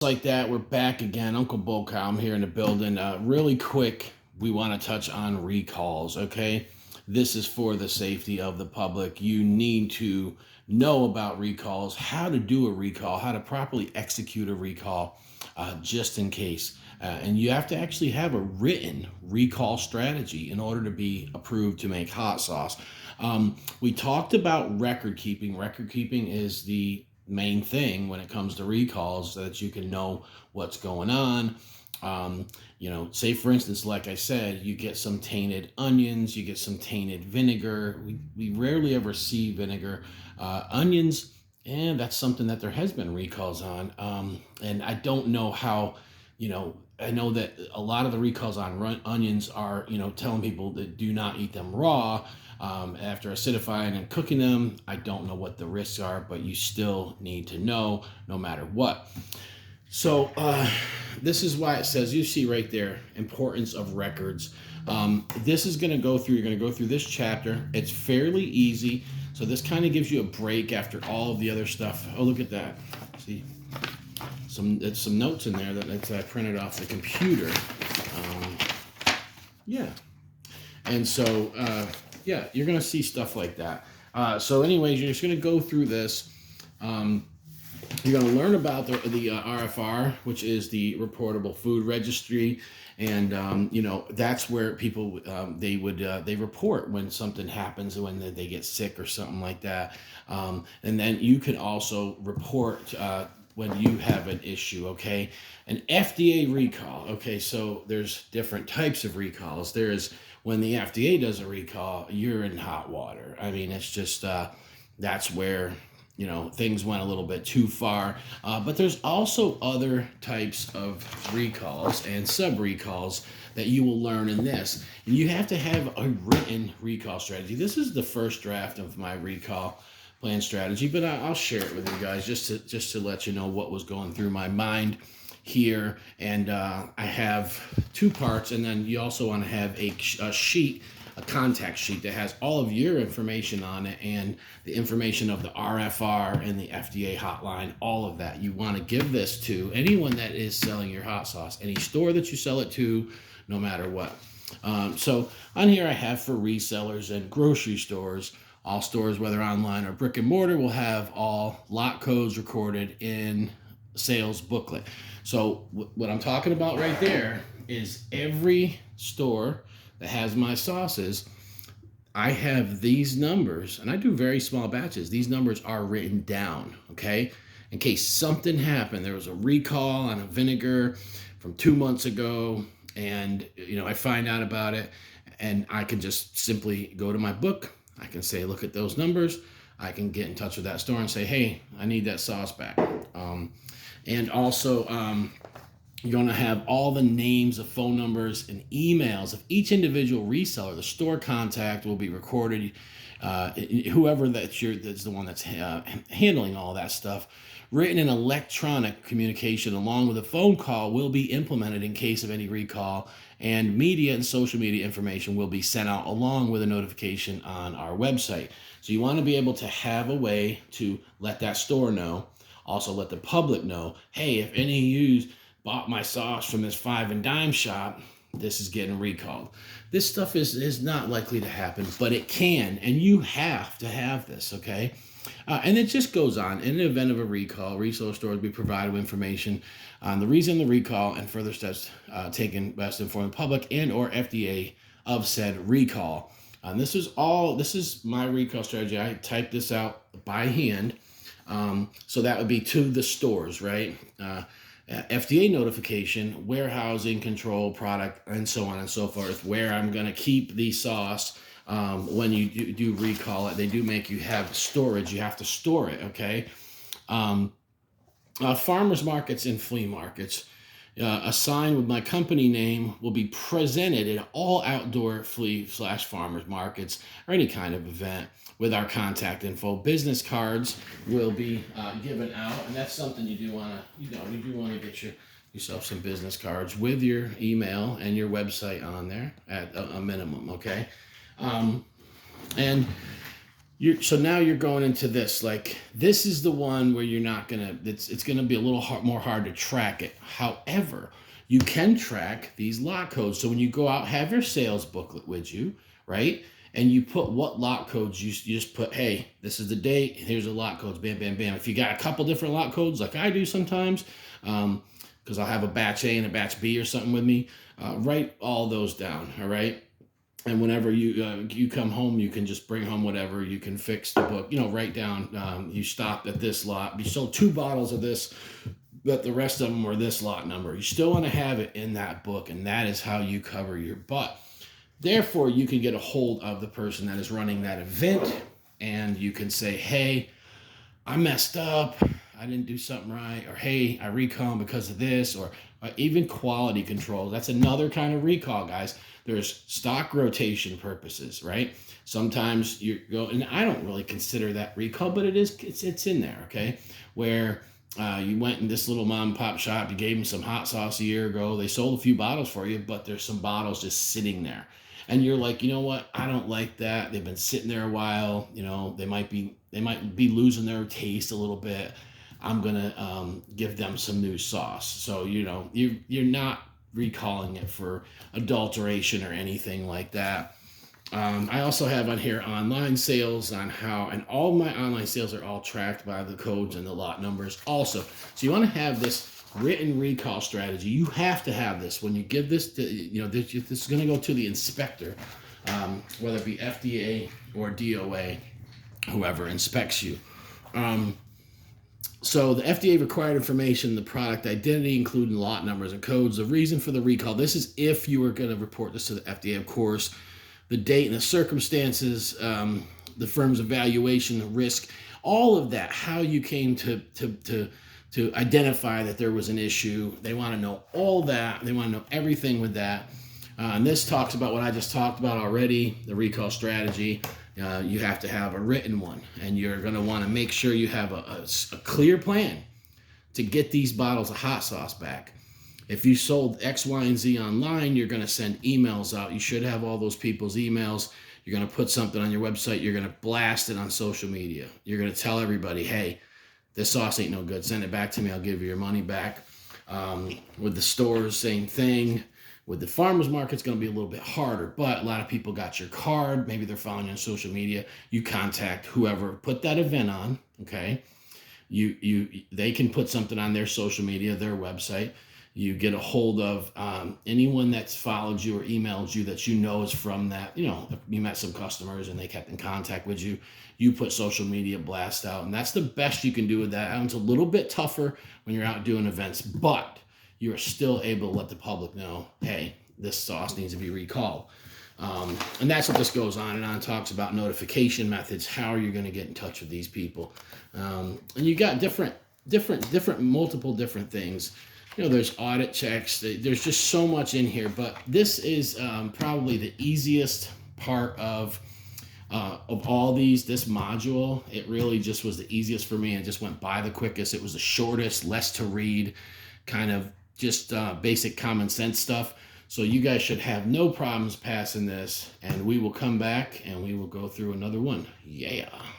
Like that, we're back again. Uncle Boca, I'm here in the building. Really quick, we want to touch on recalls, okay? This is for the safety of the public. You need to know about recalls, how to do a recall, how to properly execute a recall, just in case. And you have to actually have a written recall strategy in order to be approved to make hot sauce. We talked about record keeping. Record keeping is the main thing when it comes to recalls so that you can know what's going on. Say for instance, like I said, you get some tainted onions, you get some tainted vinegar. We rarely ever see vinegar. Onions, and that's something that there has been recalls on. And I don't know how, I know that a lot of the recalls on onions are, telling people that do not eat them raw. After acidifying and cooking them, I don't know what the risks are, but you still need to know no matter what. So this is why it says, you see right there, importance of records. This is going to go through, you're going to go through this chapter. It's fairly easy. So this kind of gives you a break after all of the other stuff. Oh, look at that. See, some notes in there that I printed off the computer. Yeah. And so, yeah, you're going to see stuff like that. So anyways, you're just going to go through this. You're going to learn about the RFR, which is the Reportable Food Registry, and that's where people they report when something happens, when they get sick or something like that, and then you can also report when you have an issue. Okay, an FDA recall. Okay, so there's different types of recalls. There's when the FDA does a recall, you're in hot water. I mean, it's just that's where things went a little bit too far. But there's also other types of recalls and sub recalls that you will learn in this. And you have to have a written recall strategy. This is the first draft of my recall plan strategy, but I'll share it with you guys just to let you know what was going through my mind here. And I have two parts, and then you also want to have a sheet, a contact sheet that has all of your information on it and the information of the RFR and the FDA hotline, all of that. You want to give this to anyone that is selling your hot sauce, any store that you sell it to, no matter what. So on here I have for resellers and grocery stores. All stores, whether online or brick and mortar, will have all lot codes recorded in sales booklet. So what I'm talking about right there is every store that has my sauces, I have these numbers, and I do very small batches. These numbers are written down, okay? In case something happened, there was a recall on a vinegar from 2 months ago, and I find out about it, and I can just simply go to my book. I can say, look at those numbers. I can get in touch with that store and say, hey, I need that sauce back. And also, you're going to have all the names, of phone numbers, and emails of each individual reseller. The store contact will be recorded. Whoever that's the one that's handling all that stuff. Written and electronic communication along with a phone call will be implemented in case of any recall, and media and social media information will be sent out along with a notification on our website. So you want to be able to have a way to let that store know, also let the public know, hey, if any of you bought my sauce from this five and dime shop, this is getting recalled. This stuff is not likely to happen, but it can, and you have to have this, okay? And it just goes on. In the event of a recall, reseller stores will be provided with information on the reason the recall and further steps taken best to inform the public and or FDA of said recall. This is my recall strategy. I typed this out by hand. So that would be to the stores, right? FDA notification, warehousing, control, product, and so on and so forth, where I'm going to keep the sauce. When you do recall it, they do make you have storage. You have to store it, okay? Farmers markets and flea markets. A sign with my company name will be presented at all outdoor flea/farmers markets or any kind of event with our contact info. Business cards will be given out, and that's something you do want to get yourself some business cards with your email and your website on there at a minimum, okay? And So now you're going into this, like, this is the one where you're not gonna, it's gonna be a little more hard to track it. However, you can track these lot codes. So when you go out, have your sales booklet with you, right? And you put what lot codes, you just put, hey, this is the date, here's the lot codes, bam, bam, bam. If you got a couple different lot codes, like I do sometimes, because I'll have a batch A and a batch B or something with me, write all those down, all right? And whenever you come home, you can just bring home whatever. You can fix the book, write down, you stopped at this lot, you sold 2 bottles of this, but the rest of them were this lot number. You still want to have it in that book, and that is how you cover your butt. Therefore, you can get a hold of the person that is running that event, and you can say, hey, I messed up, I didn't do something right, or hey, I recall because of this, or even quality control. That's another kind of recall, guys. There's stock rotation purposes, right? Sometimes you go, and I don't really consider that recall, but it's in there, okay? Where you went in this little mom and pop shop, you gave them some hot sauce a year ago, they sold a few bottles for you, but there's some bottles just sitting there. And you're like, you know what? I don't like that. They've been sitting there a while. They might be losing their taste a little bit. I'm gonna give them some new sauce. So you're not recalling it for adulteration or anything like that. I also have on here online sales on how, and all my online sales are all tracked by the codes and the lot numbers also. So you want to have this written recall strategy. You have to have this when you give this to, this is going to go to the inspector, whether it be FDA or DOA, whoever inspects you. So the FDA required information, the product identity, including lot numbers and codes, the reason for the recall. This is if you were going to report this to the FDA, of course, the date and the circumstances, the firm's evaluation, the risk, all of that, how you came to identify that there was an issue. They want to know all that. They want to know everything with that. And this talks about what I just talked about already, the recall strategy. You have to have a written one, and you're going to want to make sure you have a clear plan to get these bottles of hot sauce back. If you sold X, Y, and Z online, you're going to send emails out. You should have all those people's emails. You're going to put something on your website. You're going to blast it on social media. You're going to tell everybody, hey, this sauce ain't no good. Send it back to me. I'll give you your money back. With the stores, same thing. With the farmers market, it's going to be a little bit harder, but a lot of people got your card. Maybe they're following you on social media. You contact whoever put that event on, okay? They can put something on their social media, their website. You get a hold of anyone that's followed you or emailed you that is from that. You met some customers and they kept in contact with you. You put social media blast out, and that's the best you can do with that. And it's a little bit tougher when you're out doing events, but you are still able to let the public know, hey, this sauce needs to be recalled. And that's what this goes on and on. Talks about notification methods. How are you going to get in touch with these people? And you got multiple different things. There's audit checks. There's just so much in here. But this is probably the easiest part of all these. This module, it really just was the easiest for me and just went by the quickest. It was the shortest, less to read, kind of just basic common sense stuff. So you guys should have no problems passing this, and we will come back and we will go through another one. Yeah.